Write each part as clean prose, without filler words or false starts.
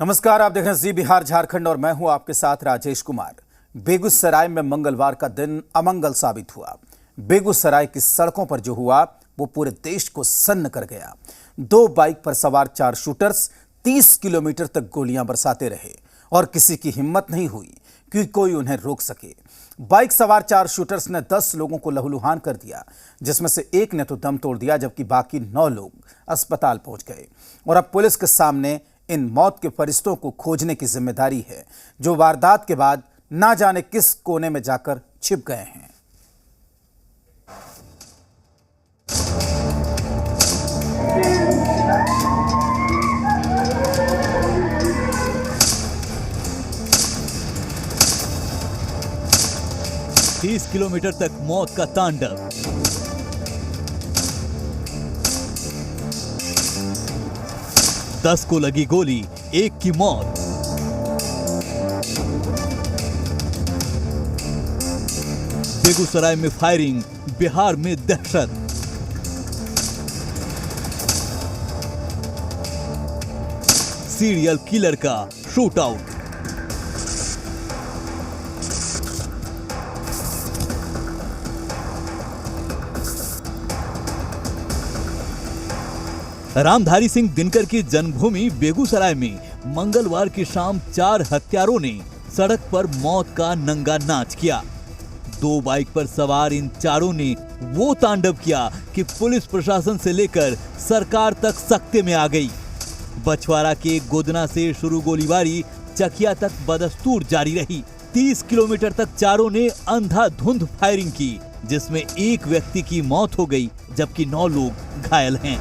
नमस्कार, आप देख रहे हैं जी बिहार झारखंड और मैं हूं आपके साथ राजेश कुमार। बेगूसराय में मंगलवार का दिन अमंगल साबित हुआ। बेगूसराय की सड़कों पर जो हुआ वो पूरे देश को सन्न कर गया। दो बाइक पर सवार 4 शूटर्स 30 किलोमीटर तक गोलियां बरसाते रहे और किसी की हिम्मत नहीं हुई कि कोई उन्हें रोक सके। बाइक सवार 4 शूटर्स ने 10 लोगों को लहूलुहान कर दिया, जिसमें से एक ने तो दम तोड़ दिया, जबकि बाकी 9 लोग अस्पताल पहुंच गए। और अब पुलिस के सामने इन मौत के फरिश्तों को खोजने की जिम्मेदारी है, जो वारदात के बाद ना जाने किस कोने में जाकर छिप गए हैं। तीस किलोमीटर तक मौत का तांडव। दस को लगी गोली, एक की मौत। बेगूसराय में फायरिंग, बिहार में दहशत। सीरियल किलर का शूट आउट। रामधारी सिंह दिनकर की जन्मभूमि बेगूसराय में मंगलवार की शाम 4 हत्यारों ने सड़क पर मौत का नंगा नाच किया। 2 बाइक पर सवार इन चारों ने वो तांडव किया कि पुलिस प्रशासन से लेकर सरकार तक सख्ते में आ गई। बछवाड़ा के गोदना से शुरू गोलीबारी चकिया तक बदस्तूर जारी रही। 30 किलोमीटर तक चारों ने अंधाधुंध फायरिंग की, जिसमें एक व्यक्ति की मौत हो गई, जबकि 9 लोग घायल हैं।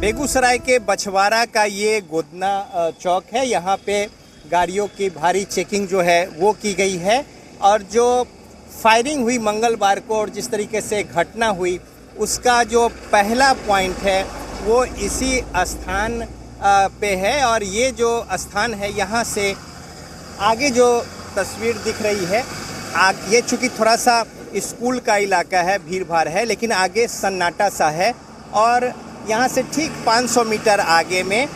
बेगूसराय के बछवाड़ा का ये गोदना चौक है। यहाँ पे गाड़ियों की भारी चेकिंग जो है वो की गई है, और जो फायरिंग हुई मंगलवार को और जिस तरीके से घटना हुई उसका जो पहला पॉइंट है वो इसी स्थान पे है। और ये जो स्थान है, यहाँ से आगे जो तस्वीर दिख रही है, ये चूँकि थोड़ा सा स्कूल का इलाका है, भीड़ भाड़ है, लेकिन आगे सन्नाटा सा है। और यहाँ से ठीक 500 मीटर आगे में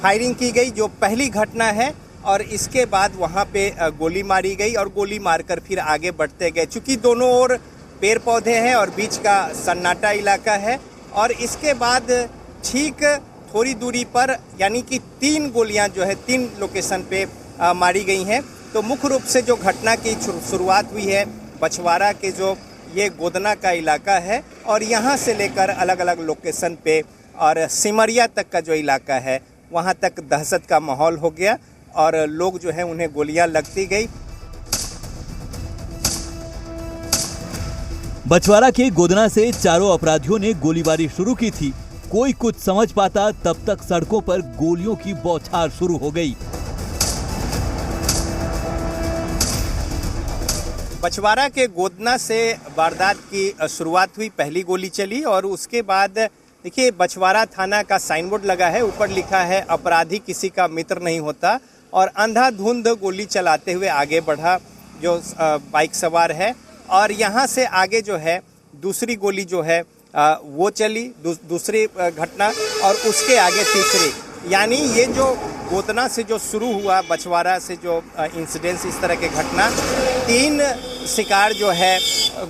फायरिंग की गई, जो पहली घटना है। और इसके बाद वहाँ पे गोली मारी गई और गोली मारकर फिर आगे बढ़ते गए। चूँकि दोनों ओर पेड़ पौधे हैं और बीच का सन्नाटा इलाका है। और इसके बाद ठीक थोड़ी दूरी पर यानी कि 3 गोलियाँ जो है 3 लोकेशन पे मारी गई हैं। तो मुख्य रूप से जो घटना की शुरुआत हुई है बछवाड़ा के जो ये गोदना का इलाका है, और यहाँ से लेकर अलग अलग लोकेशन पे और सिमरिया तक का जो इलाका है वहाँ तक दहशत का माहौल हो गया और लोग जो है उन्हें गोलियां लगती गई। बछवाड़ा के गोदना से चारों अपराधियों ने गोलीबारी शुरू की थी। कोई कुछ समझ पाता तब तक सड़कों पर गोलियों की बौछार शुरू हो गई। बछवाड़ा के गोदना से वारदात की शुरुआत हुई, पहली गोली चली और उसके बाद देखिए बछवाड़ा थाना का साइन बोर्ड लगा है, ऊपर लिखा है अपराधी किसी का मित्र नहीं होता। और अंधाधुंध गोली चलाते हुए आगे बढ़ा जो बाइक सवार है, और यहाँ से आगे जो है दूसरी गोली जो है वो चली, दूसरी घटना, और उसके आगे तीसरी। यानी ये जो गोदना से जो शुरू हुआ बछवाड़ा से जो इंसिडेंस, इस तरह के घटना, 3 शिकार जो है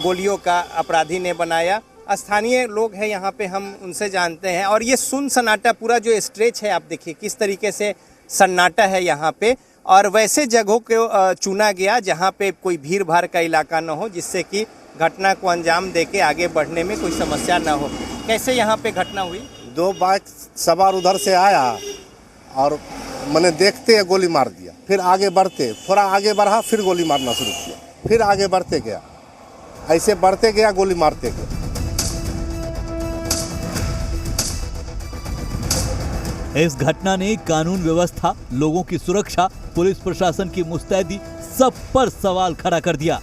गोलियों का अपराधी ने बनाया। स्थानीय लोग हैं यहाँ पे, हम उनसे जानते हैं। और ये सुन सन्नाटा पूरा जो स्ट्रेच है, आप देखिए किस तरीके से सन्नाटा है यहाँ पे। और वैसे जगहों को चुना गया जहाँ पे कोई भीड़ भाड़ का इलाका न हो, जिससे कि घटना को अंजाम देके आगे बढ़ने में कोई समस्या न हो। कैसे यहाँ पे घटना हुई? 2 बाइक सवार उधर से आया और मैंने देखते गोली मार दिया। फिर आगे बढ़ते थोड़ा आगे बढ़ा, फिर गोली मारना शुरू किया, फिर आगे बढ़ते गया, ऐसे बढ़ते गया, गोली मारते गया। इस घटना ने कानून व्यवस्था, लोगों की सुरक्षा, पुलिस प्रशासन की मुस्तैदी, सब पर सवाल खड़ा कर दिया।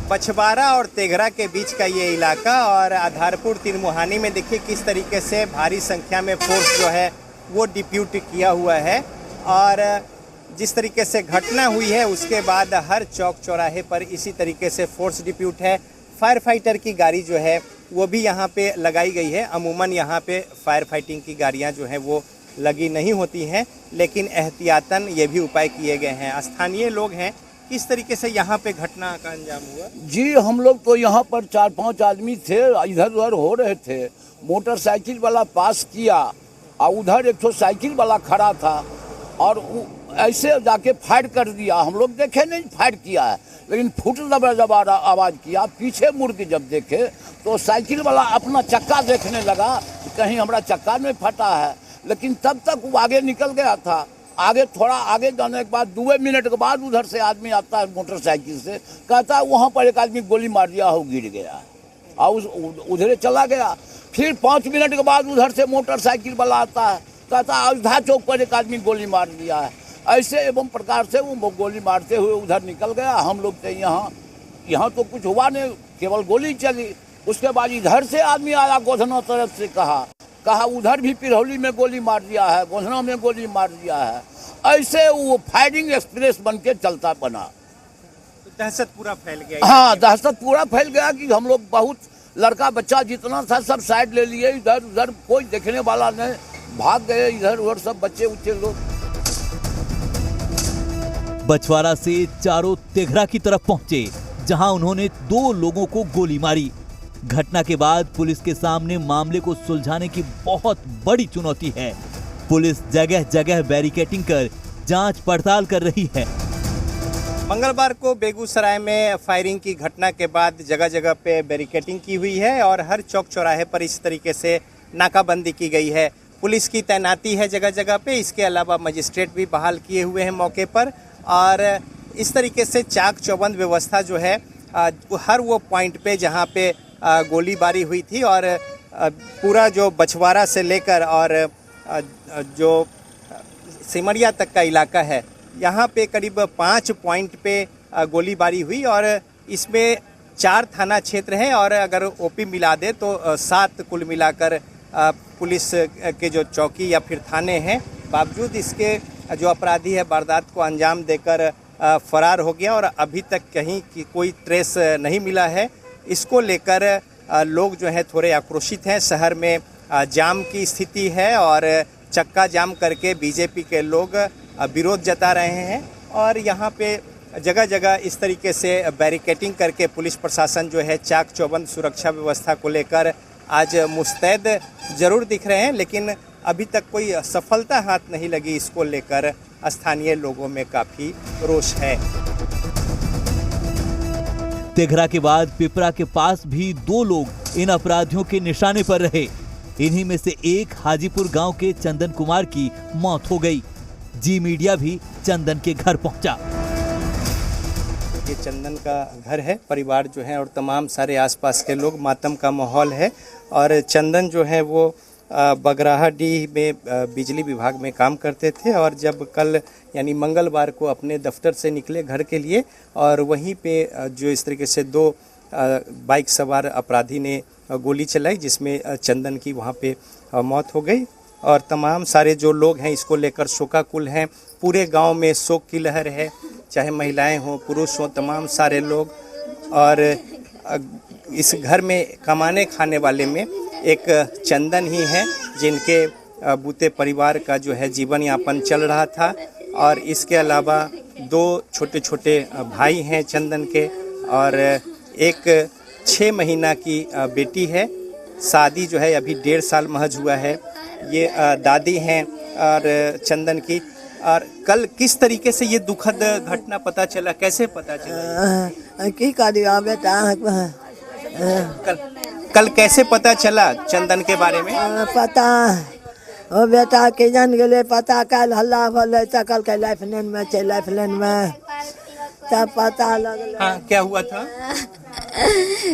बछवाड़ा और तेघरा के बीच का ये इलाका, और आधारपुर तिरमुहानी में देखिए किस तरीके से भारी संख्या में फोर्स जो है वो डिप्यूट किया हुआ है। और जिस तरीके से घटना हुई है उसके बाद हर चौक चौराहे पर इसी तरीके से फोर्स डिप्यूट है। फायर फाइटर की गाड़ी जो है वो भी यहाँ पे लगाई गई है। अमूमन यहाँ पे फायर फाइटिंग की गाड़ियाँ जो हैं वो लगी नहीं होती हैं, लेकिन एहतियातन ये भी उपाय किए गए हैं। स्थानीय लोग हैं, किस तरीके से यहाँ पे घटना का अंजाम हुआ? जी हम लोग तो यहाँ पर 4-5 आदमी थे, इधर उधर हो रहे थे। मोटरसाइकिल वाला पास किया और उधर एक तो साइकिल वाला खड़ा था और ऐसे जाके फायर कर दिया। हम लोग देखे नहीं फायर किया है, लेकिन फुट जब आवाज़ किया, पीछे मुड़ के जब देखे तो साइकिल वाला अपना चक्का देखने लगा, कहीं हमारा चक्का नहीं फटा है, लेकिन तब तक वो आगे निकल गया था। आगे थोड़ा आगे जाने के बाद 2 मिनट के बाद उधर से आदमी आता है मोटरसाइकिल से, कहता है वहाँ पर एक आदमी गोली मार दिया हो, गिर गया और उधरे चला गया। फिर 5 मिनट के बाद उधर से मोटरसाइकिल वाला आता है, कहता है अयोध्या चौक पर एक आदमी गोली मार दिया है। ऐसे एवं प्रकार से वो गोली मारते हुए उधर निकल गया। हम लोग थे यहाँ तो कुछ हुआ नहीं, केवल गोली चली। उसके बाद इधर से आदमी आया गोधना तरफ से, कहा उधर भी पिरौली में गोली मार दिया है, गोधना में गोली मार दिया है। ऐसे वो फायरिंग एक्सप्रेस बन के चलता बना। तो दहशत पूरा फैल गया। हाँ, दहशत पूरा फैल गया कि हम लोग बहुत लड़का बच्चा जितना था सब साइड ले लिए, इधर उधर कोई देखने वाला नहीं, भाग गए इधर उधर सब बच्चे उच्चे लोग। बछवाड़ा से चारों तेघरा की तरफ पहुंचे, जहां उन्होंने 2 लोगों को गोली मारी। घटना के बाद पुलिस के सामने मामले को सुलझाने की बहुत बड़ी चुनौती है। पुलिस जगह जगह बैरिकेडिंग कर जांच पड़ताल कर रही है। मंगलवार को बेगूसराय में फायरिंग की घटना के बाद जगह जगह पे बैरिकेडिंग की हुई है और हर चौक चौराहे पर इस तरीके से नाकाबंदी की गई है। पुलिस की तैनाती है जगह जगह पे। इसके अलावा मजिस्ट्रेट भी बहाल किए हुए हैं मौके पर और इस तरीके से चाक चौबंद व्यवस्था जो है हर वो पॉइंट पे जहाँ पे गोलीबारी हुई थी और पूरा जो बछवाड़ा से लेकर और जो सिमरिया तक का इलाका है, यहाँ पे करीब 5 पॉइंट पे गोलीबारी हुई और इसमें 4 थाना क्षेत्र हैं और अगर ओपी मिला दे तो 7 कुल मिलाकर पुलिस के जो चौकी या फिर थाने हैं। बावजूद इसके जो अपराधी है वारदात को अंजाम देकर फरार हो गया और अभी तक कहीं की कोई ट्रेस नहीं मिला है। इसको लेकर लोग जो है थोड़े आक्रोशित हैं। शहर में जाम की स्थिति है और चक्का जाम करके बीजेपी के लोग विरोध जता रहे हैं और यहाँ पे जगह जगह इस तरीके से बैरिकेडिंग करके पुलिस प्रशासन जो है चाक चौबंद सुरक्षा व्यवस्था को लेकर आज मुस्तैद जरूर दिख रहे हैं, लेकिन अभी तक कोई सफलता हाथ नहीं लगी। इसको लेकर स्थानीय लोगों में काफी रोष है। तेघरा के बाद पिपरा के पास भी 2 लोग इन अपराधियों के निशाने पर रहे। इन्हीं में से एक हाजीपुर गांव के चंदन कुमार की मौत हो गई। जी मीडिया भी चंदन के घर पहुंचा। ये चंदन का घर है, परिवार जो है और तमाम सारे आसपास के लोग, मातम का माहौल है और चंदन जो है वो बगराहडीह में बिजली विभाग में काम करते थे और जब कल यानी मंगलवार को अपने दफ्तर से निकले घर के लिए और वहीं पे जो इस तरीके से 2 बाइक सवार अपराधी ने गोली चलाई जिसमें चंदन की वहाँ पे मौत हो गई और तमाम सारे जो लोग हैं इसको लेकर शोकाकुल हैं। पूरे गांव में शोक की लहर है, चाहे महिलाएं हों पुरुष हों, तमाम सारे लोग। और इस घर में कमाने खाने वाले में एक चंदन ही है जिनके बूते परिवार का जो है जीवन यापन चल रहा था और इसके अलावा 2 छोटे छोटे भाई हैं चंदन के और एक 6 महीना की बेटी है। शादी जो है अभी 1.5 साल महज हुआ है। ये दादी हैं और चंदन की। और कल किस तरीके से ये दुखद घटना पता चला, कैसे पता चला? की करिया बेटा कल कैसे पता चला चंदन के बारे में? पता ओ बेटा के जान गेले, पता कल हल्ला भले त कल के लाइफ लाइन में चल, लाइफ लाइन में तब पता लगल। हाँ, क्या हुआ था?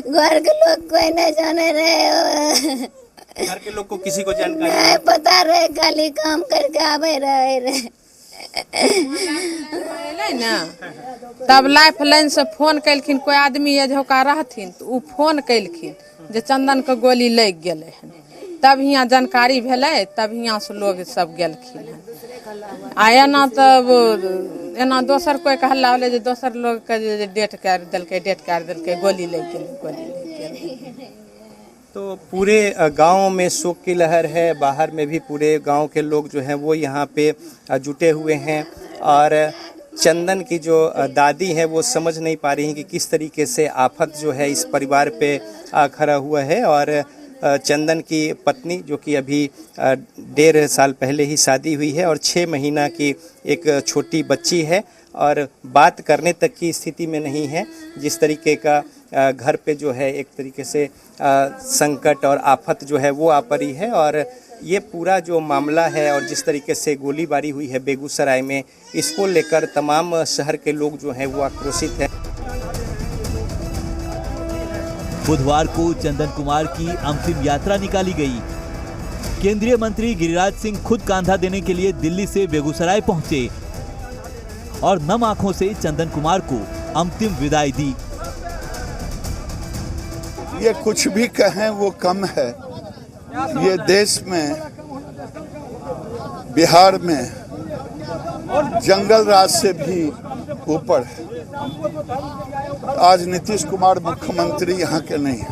घर के लोग कोई नहीं जाने रहे, घर के लोग को किसी को जानकारी नहीं पता रहे, खाली काम करके आवे रहे ना। तब लाइफ लाइन से फोन कैलखिन, कोई आदमी ये झोका रहथिन तो उ फोन कैलखिन जे चंदन के गोली लग गेले हन। तब यहाँ जानकारी भेले, तब यहाँ से लोग सब गेलखिन। आया ना तब एना दोसर कोई के हल्ला होले जे दोसर लोग के जे डेट कर देलकै गोली लग गेलै। तो पूरे गांव में शोक की लहर है, बाहर में भी पूरे गांव के लोग जो हैं वो यहाँ पे जुटे हुए हैं और चंदन की जो दादी है वो समझ नहीं पा रही हैं कि किस तरीके से आफत जो है इस परिवार पे खड़ा हुआ है। और चंदन की पत्नी जो कि अभी 1.5 साल पहले ही शादी हुई है और 6 महीना की एक छोटी बच्ची है और बात करने तक की स्थिति में नहीं है। जिस तरीके का घर पे जो है एक तरीके से संकट और आफत जो है वो आ पड़ी है और ये पूरा जो मामला है और जिस तरीके से गोलीबारी हुई है बेगूसराय में, इसको लेकर तमाम शहर के लोग जो हैं वो आक्रोशित हैं। बुधवार को चंदन कुमार की अंतिम यात्रा निकाली गई। केंद्रीय मंत्री गिरिराज सिंह खुद कंधा देने के लिए दिल्ली से बेगूसराय पहुंचे और नम आंखों से चंदन कुमार को अंतिम विदाई दी। ये कुछ भी कहें वो कम है। ये देश में, बिहार में जंगल राज से भी ऊपर है। आज नीतीश कुमार मुख्यमंत्री यहाँ के नहीं है,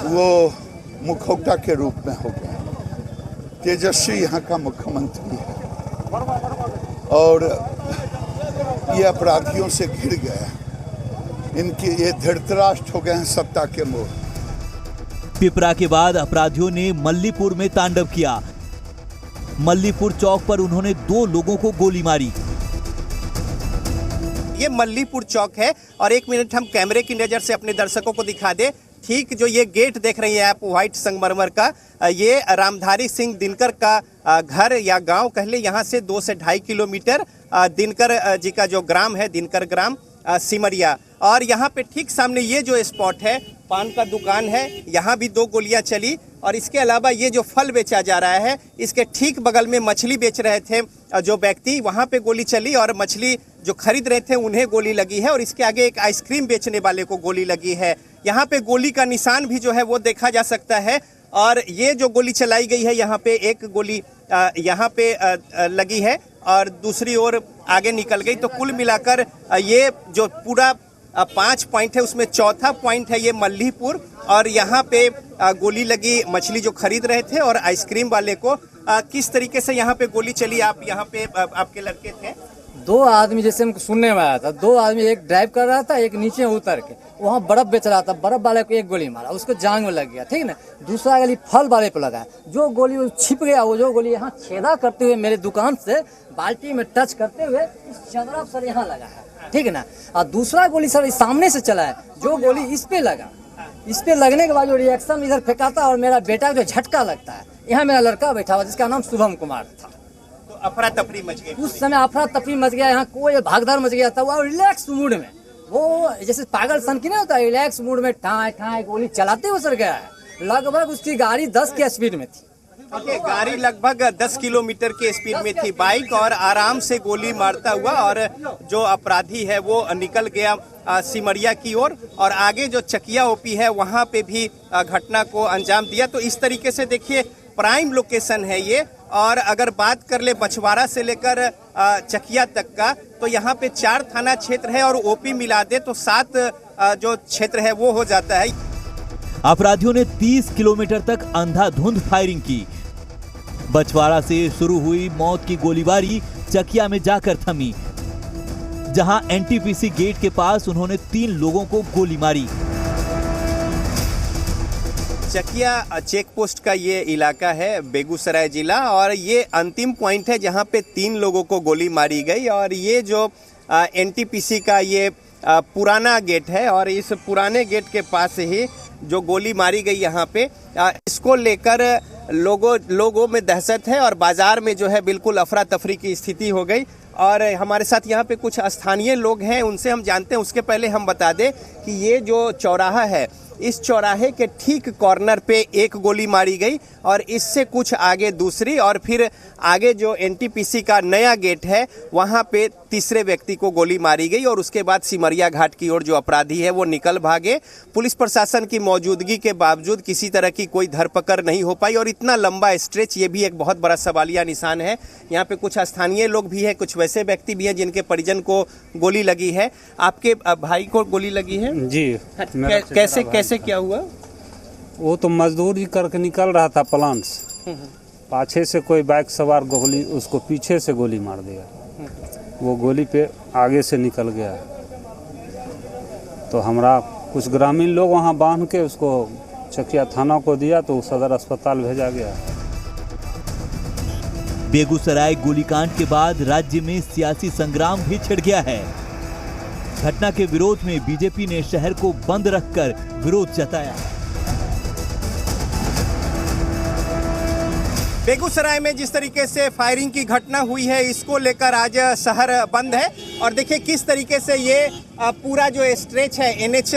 वो मुखौटा के रूप में हो गए। तेजस्वी यहाँ का मुख्यमंत्री है और ये अपराधियों से घिर गया। इनकी ये धृतराष्ट्र हो गए हैं सत्ता के मोह। पिपरा के बाद अपराधियों ने मल्लीपुर में तांडव किया। मल्लीपुर चौक पर उन्होंने 2 लोगों को गोली मारी। ये मल्लीपुर चौक है और 1 मिनट हम कैमरे की नज़र से अपने दर्शकों को दिखा दें। ठीक जो ये गेट देख रही हैं आप व्हाइट संगमरमर का, ये रामधारी सिंह दिनकर का घर या गांव कह ले। यहाँ से 2 से 2.5 किलोमीटर दिनकर जी का जो ग्राम है, दिनकर ग्राम सिमरिया। और यहाँ पे ठीक सामने ये जो स्पॉट है, पान का दुकान है, यहाँ भी 2 गोलियां चली। और इसके अलावा ये जो फल बेचा जा रहा है, इसके ठीक बगल में मछली बेच रहे थे जो व्यक्ति, वहाँ पे गोली चली और मछली जो खरीद रहे थे उन्हें गोली लगी है। और इसके आगे एक आइसक्रीम बेचने वाले को गोली लगी है। यहाँ पे गोली का निशान भी जो है वो देखा जा सकता है। और ये जो गोली चलाई गई है, यहाँ पे एक गोली यहाँ पे लगी है और दूसरी ओर आगे निकल गई। तो कुल मिलाकर ये जो पूरा 5 पॉइंट है उसमें चौथा पॉइंट है ये मल्लीपुर। और यहाँ पे गोली लगी मछली जो खरीद रहे थे और आइसक्रीम वाले को। किस तरीके से यहाँ पे गोली चली, आप यहाँ पे आपके लड़के थे? 2 आदमी, जैसे हमको सुनने में आया था, 2 आदमी, एक ड्राइव कर रहा था, एक नीचे उतर के वहाँ बर्फ बेच रहा था। बर्फ वाले को एक गोली मारा, उसको जांग में लग गया, ठीक ना। दूसरा गोली फल वाले पे लगा, जो गोली छिप गया, वो जो गोली यहाँ छेदा करते हुए मेरे दुकान से बाल्टी में टच करते हुए इस चदरा सर यहाँ लगा है, ठीक है ना। और दूसरा गोली सर सामने से चला है, जो गोली इस पे लगा, इस पे लगने के बाद जो रिएक्शन इधर फेंकाता और मेरा बेटा जो झटका लगता है, यहाँ मेरा लड़का बैठा हुआ जिसका नाम शुभम कुमार था। तो अफरा तफरी मच गई, उस समय अफरा तफरी मच गया, यहाँ कोई भागदौड़ मच गया था। वो रिलैक्स मूड में, वो जैसे पागल सन की नहीं होता, रिलैक्स मूड में ठाए ठाए गोली चलाते हुए सर गया है। लगभग उसकी गाड़ी 10 के स्पीड में थी। गाड़ी लगभग 10 किलोमीटर के स्पीड में थी बाइक, और आराम से गोली मारता हुआ और जो अपराधी है वो निकल गया सिमरिया की ओर। और आगे जो चकिया ओपी है वहाँ पे भी घटना को अंजाम दिया। तो इस तरीके से देखिए प्राइम लोकेशन है ये। और अगर बात कर ले बछवाड़ा से लेकर चकिया तक का, तो यहाँ पे 4 थाना क्षेत्र है और ओपी मिला दे तो 7 जो क्षेत्र है वो हो जाता है। अपराधियों ने 30 किलोमीटर तक अंधाधुंध फायरिंग की। बछवाड़ा से शुरू हुई मौत की गोलीबारी चकिया में जाकर थमी, जहां एनटीपीसी गेट के पास उन्होंने 3 लोगों को गोली मारी। चकिया चेक पोस्ट का ये इलाका है, बेगूसराय जिला, और ये अंतिम पॉइंट है जहां पे 3 लोगों को गोली मारी गई। और ये जो एनटीपीसी का ये पुराना गेट है, और इस पुराने गेट के पास ही जो गोली मारी गई यहाँ पे, इसको लेकर लोगों में दहशत है और बाजार में जो है बिल्कुल अफरा तफरी की स्थिति हो गई। और हमारे साथ यहाँ पे कुछ स्थानीय लोग हैं, उनसे हम जानते हैं। उसके पहले हम बता दें कि ये जो चौराहा है इस चौराहे के ठीक कॉर्नर पे एक गोली मारी गई और इससे कुछ आगे दूसरी, और फिर आगे जो एनटीपीसी का नया गेट है वहाँ पे तीसरे व्यक्ति को गोली मारी गई और उसके बाद सिमरिया घाट की ओर जो अपराधी है वो निकल भागे। पुलिस प्रशासन की मौजूदगी के बावजूद किसी तरह की कोई धरपकड़ नहीं हो पाई और इतना लंबा स्ट्रेच, ये भी एक बहुत बड़ा सवालिया निशान है। यहाँ पे कुछ स्थानीय लोग भी हैं, कुछ वैसे व्यक्ति भी हैं जिनके परिजन को गोली लगी है। आपके भाई को गोली लगी है जी? कैसे क्या हुआ? वो तो मजदूरी करके निकल रहा था प्लांट से, पाछे से कोई बाइक सवार गोली उसको पीछे से गोली मार दिया, वो गोली पे आगे से निकल गया। तो हमरा कुछ ग्रामीण लोग वहाँ बांध के उसको चकिया थाना को दिया तो सदर अस्पताल भेजा गया। बेगूसराय गोलीकांड के बाद राज्य में सियासी संग्राम भी छिड़ गया है। घटना के विरोध में बीजेपी ने शहर को बंद रखकर विरोध जताया। बेगूसराय में जिस तरीके से फायरिंग की घटना हुई है, इसको लेकर आज शहर बंद है और देखिए किस तरीके से ये पूरा जो स्ट्रेच है एनएच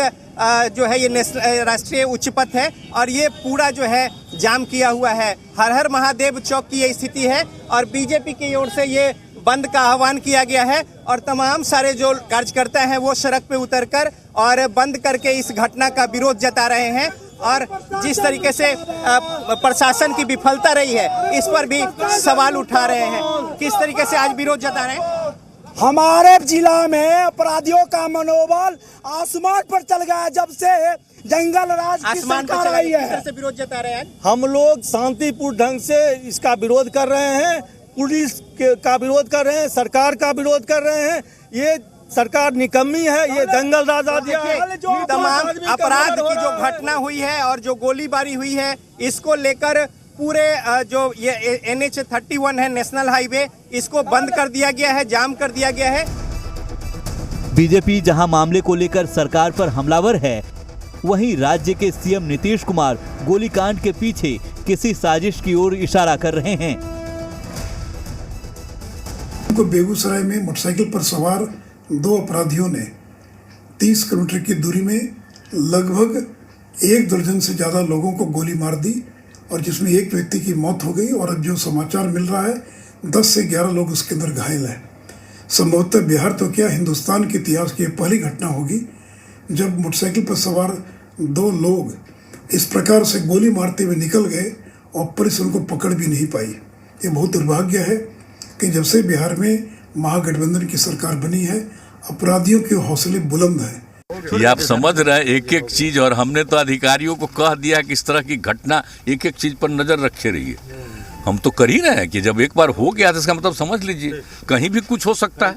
जो है ये राष्ट्रीय उच्च पथ है और ये पूरा जो है जाम किया हुआ है। हर हर महादेव चौक की ये स्थिति है और बीजेपी की ओर से ये बंद का आह्वान किया गया है और तमाम सारे जो कार्यकर्ता हैं वो सड़क पे उतरकर और बंद करके इस घटना का विरोध जता रहे हैं और जिस तरीके से प्रशासन की विफलता रही है इस पर भी सवाल उठा रहे हैं। किस तरीके से आज विरोध जता रहे हैं? हमारे जिला में अपराधियों का मनोबल आसमान पर चल गया जब से जंगल राज की सरकार आई है। से विरोध जता रहे हैं। हम लोग शांतिपूर्ण ढंग से इसका विरोध कर रहे हैं, पुलिस का विरोध कर रहे हैं, सरकार का विरोध कर रहे हैं। ये सरकार निकम्मी है, ये जंगल राज आ दिया है। तमाम अपराध की जो घटना हुई है और जो गोलीबारी हुई है इसको लेकर पूरे जो ये NH-31 है नेशनल हाईवे, इसको बंद कर दिया गया है, जाम कर दिया गया है। बीजेपी जहां मामले को लेकर सरकार पर हमलावर है, वहीं राज्य के सीएम नीतीश कुमार गोलीकांड के पीछे किसी साजिश की ओर इशारा कर रहे हैं। बेगूसराय में मोटरसाइकिल पर सवार 2 अपराधियों ने 30 किलोमीटर की दूरी में लगभग 1 दर्जन से ज़्यादा लोगों को गोली मार दी और जिसमें एक व्यक्ति की मौत हो गई और अब जो समाचार मिल रहा है 10 से 11 लोग उसके अंदर घायल हैं। संभवतः बिहार तो क्या हिंदुस्तान के इतिहास की पहली घटना होगी जब मोटरसाइकिल पर सवार 2 लोग इस प्रकार से गोली मारते हुए निकल गए और पुलिस उनको पकड़ भी नहीं पाई। ये बहुत दुर्भाग्य है कि जब से बिहार में महागठबंधन की सरकार बनी है अपराधियों के हौसले बुलंद हैं। ये आप समझ रहे हैं एक एक चीज, और हमने तो अधिकारियों को कह दिया कि इस तरह की घटना एक एक चीज पर नजर रखे रहिए। हम तो कर ही रहे हैं कि जब एक बार हो गया तो इसका मतलब समझ लीजिए कहीं भी कुछ हो सकता है,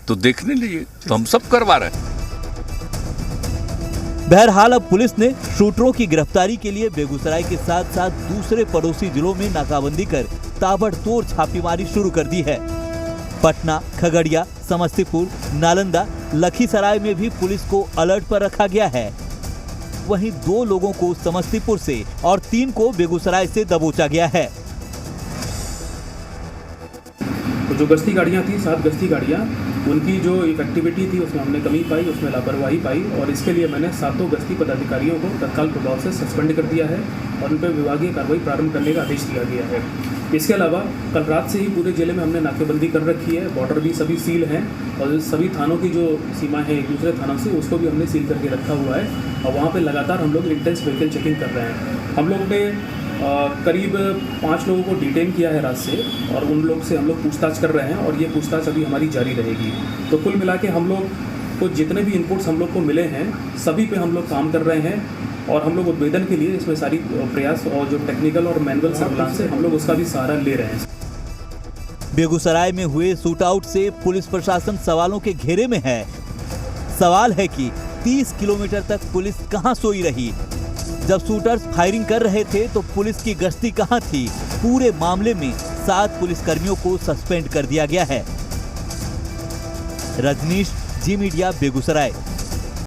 तो देखने लीजिए, तो हम सब करवा रहे हैं। बहरहाल अब पुलिस ने शूटरों की गिरफ्तारी के लिए बेगूसराय के साथ साथ दूसरे पड़ोसी जिलों में नाकाबंदी कर ताबड़तोड़ छापेमारी शुरू कर दी है। पटना, खगड़िया, समस्तीपुर, नालंदा, लखीसराय में भी पुलिस को अलर्ट पर रखा गया है। वहीं 2 लोगों को समस्तीपुर से और 3 को बेगूसराय से दबोचा गया है। तो जो गश्ती गाड़ियाँ थी 7 गश्ती गाड़ियाँ, उनकी जो इफेक्टिविटी थी उसमें हमने कमी पाई, उसमें लापरवाही पाई और इसके लिए मैंने 7 गश्ती पदाधिकारियों को तत्काल प्रभाव से सस्पेंड कर दिया है और उन पर विभागीय कार्रवाई प्रारंभ करने का आदेश दिया गया है। इसके अलावा कल रात से ही पूरे जिले में हमने नाकेबंदी कर रखी है, बॉर्डर भी सभी सील हैं और सभी थानों की जो सीमा है एक दूसरे थानों से उसको भी हमने सील करके रखा हुआ है और वहाँ पे लगातार हम लोग इंटेंस व्हीकल चेकिंग कर रहे हैं। हम लोग ने करीब 5 लोगों को डिटेन किया है रात से और उन लोग से हम लोग पूछताछ कर रहे हैं और ये पूछताछ अभी हमारी जारी रहेगी। तो कुल मिला के हम लोग को जितने भी इनपुट्स हम लोग को मिले हैं सभी पे हम लोग काम कर रहे हैं और हम लोग उद्भेदन के लिए इसमें सारी प्रयास और जो टेक्निकल और मैनुअल सर्विलांस है हम लोग उसका भी सहारा ले रहे हैं। बेगूसराय में हुए शूटआउट से पुलिस प्रशासन सवालों के घेरे में है। सवाल है कि 30 किलोमीटर तक पुलिस कहां सोई रही? जब शूटर्स फायरिंग कर रहे थे तो पुलिस की गश्ती कहां थी? पूरे मामले में 7 पुलिसकर्मियों को सस्पेंड कर दिया गया है। रजनीश, जी मीडिया, बेगूसराय।